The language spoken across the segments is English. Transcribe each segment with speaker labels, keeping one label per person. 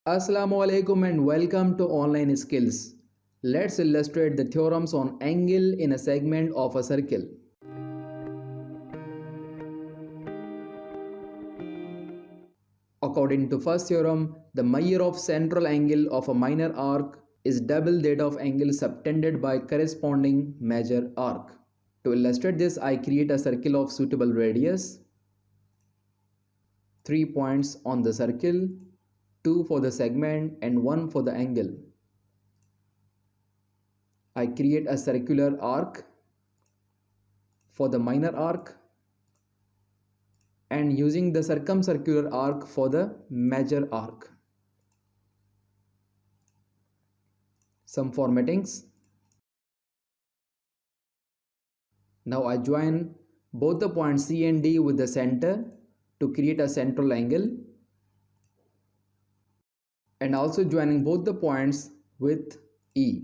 Speaker 1: Assalamu alaikum and welcome to Online Skills. Let's illustrate the theorems on angle in a segment of a circle. According to first theorem, the measure of central angle of a minor arc is double that of angle subtended by corresponding major arc. To illustrate this, I create a circle of suitable radius, 3 points on the circle, 2 for the segment and 1 for the angle. I create a circular arc for the minor arc and using the circumcircular arc for the major arc. Some formattings. Now I join both the points C and D with the center to create a central angle, and also joining both the points with E.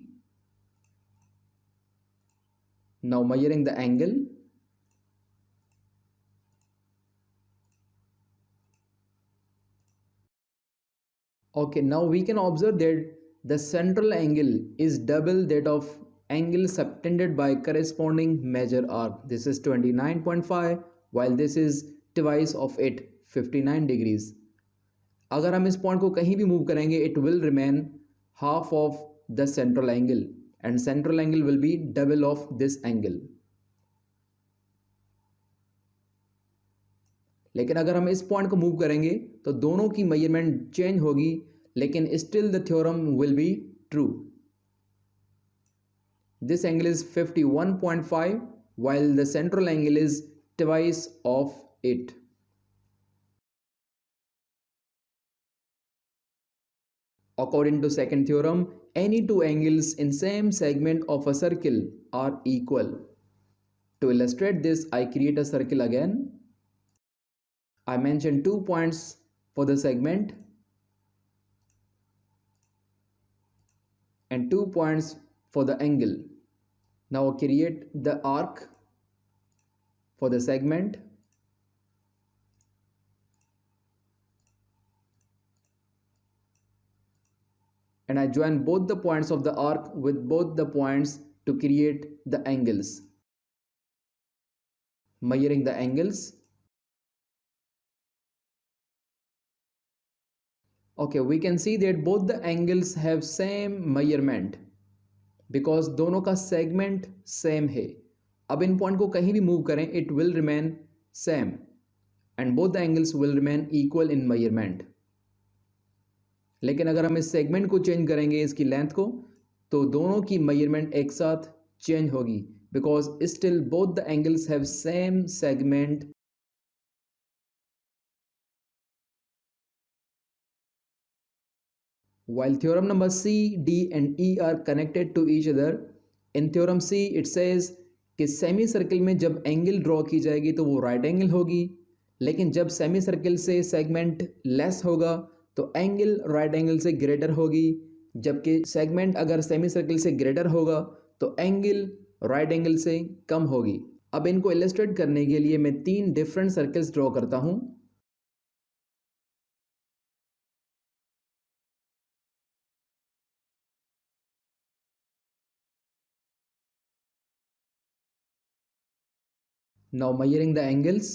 Speaker 1: Now measuring the angle. Okay, now we can observe that the central angle is double that of angle subtended by corresponding major arc. This is 29.5 while this is twice of it, 59 degrees. अगर हम इस point को कहीं भी move करेंगे it will remain half of the central angle and central angle will be double of this angle. लेकिन अगर हम इस पॉइंट को मूव करेंगे तो दोनों की मेजरमेंट चेंज होगी लेकिन still the theorem will be true. This angle is 51.5 while the central angle is twice of it. According to second theorem, any two angles in same segment of a circle are equal. To illustrate this, I create a circle again. I mention 2 points for the segment and 2 points for the angle. Now create the arc for the segment and I join both the points of the arc with both the points to create the angles. Measuring the angles. Okay, we can see that both the angles have same measurement because दोनों का segment same है. अब इन point को कहीं भी move करें it will remain same and both the angles will remain equal in measurement. लेकिन अगर हम इस सेगमेंट को चेंज करेंगे इसकी लेंथ को तो दोनों की मेजरमेंट एक साथ चेंज होगी because still both the angles have same segment. While theorem number C, D and E are connected to each other, in theorem C it says कि सेमी सर्कल में जब एंगल ड्रॉ की जाएगी तो वो राइट एंगल होगी लेकिन जब सेमी सर्कल से सेगमेंट लेस होगा तो एंगल राइट एंगल से ग्रेटर होगी जबकि सेगमेंट अगर सेमी सर्कल से ग्रेटर होगा तो एंगल राइट एंगल से कम होगी. अब इनको इलस्ट्रेट करने के लिए मैं 3 डिफरेंट सर्कल्स ड्रॉ करता हूं. Now measuring the angles.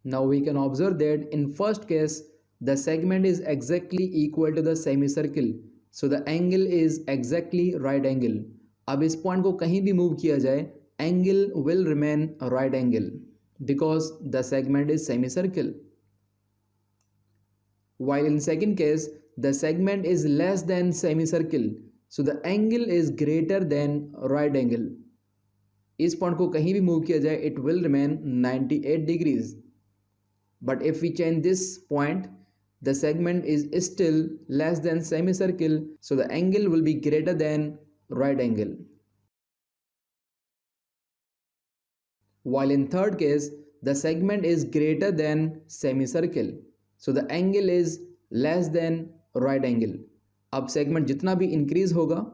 Speaker 1: Now we can observe that in first case the segment is exactly equal to the semicircle, so the angle is exactly right angle. अब इस point को कहीं भी move किया जाए angle will remain a right angle because the segment is semicircle. While in second case the segment is less than semicircle, so the angle is greater than right angle. इस point को कहीं भी move किया जाए it will remain 98 degrees. But if we change this point, the segment is still less than semicircle, so the angle will be greater than right angle. While in third case, the segment is greater than semicircle, so the angle is less than right angle. अब segment जितना भी increase होगा,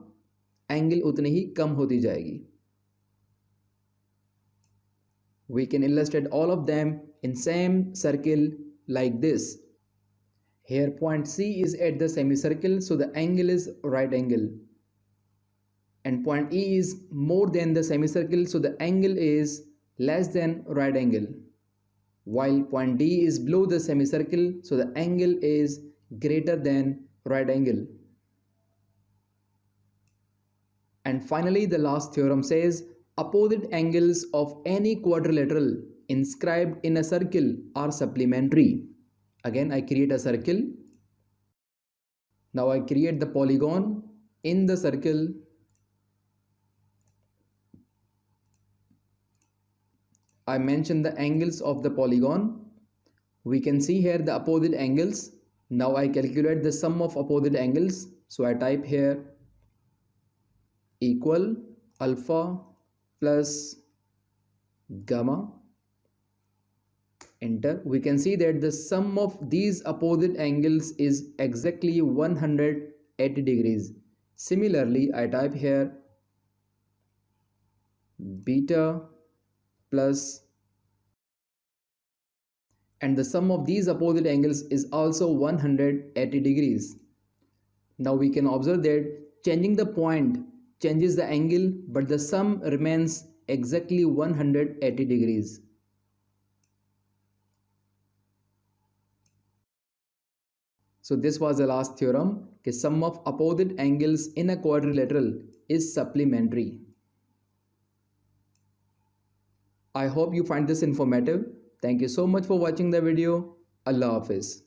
Speaker 1: angle उतनी ही कम होती जाएगी. We can illustrate all of them in same circle like this. Here point C is at the semicircle, so the angle is right angle. And point E is more than the semicircle, so the angle is less than right angle. While point D is below the semicircle, so the angle is greater than right angle. And finally, the last theorem says opposite angles of any quadrilateral inscribed in a circle are supplementary. Again, I create a circle. Now I create the polygon in the circle. I mention the angles of the polygon. We can see here the opposite angles. Now I calculate the sum of opposite angles. So I type here equal alpha plus gamma, enter. We can see that the sum of these opposite angles is exactly 180 degrees. Similarly, I type here beta plus, and the sum of these opposite angles is also 180 degrees. Now we can observe that changing the point changes the angle, but the sum remains exactly 180 degrees. So this was the last theorem, the sum of opposite angles in a quadrilateral is supplementary. I hope you find this informative. Thank you so much for watching the video. Allah Hafiz.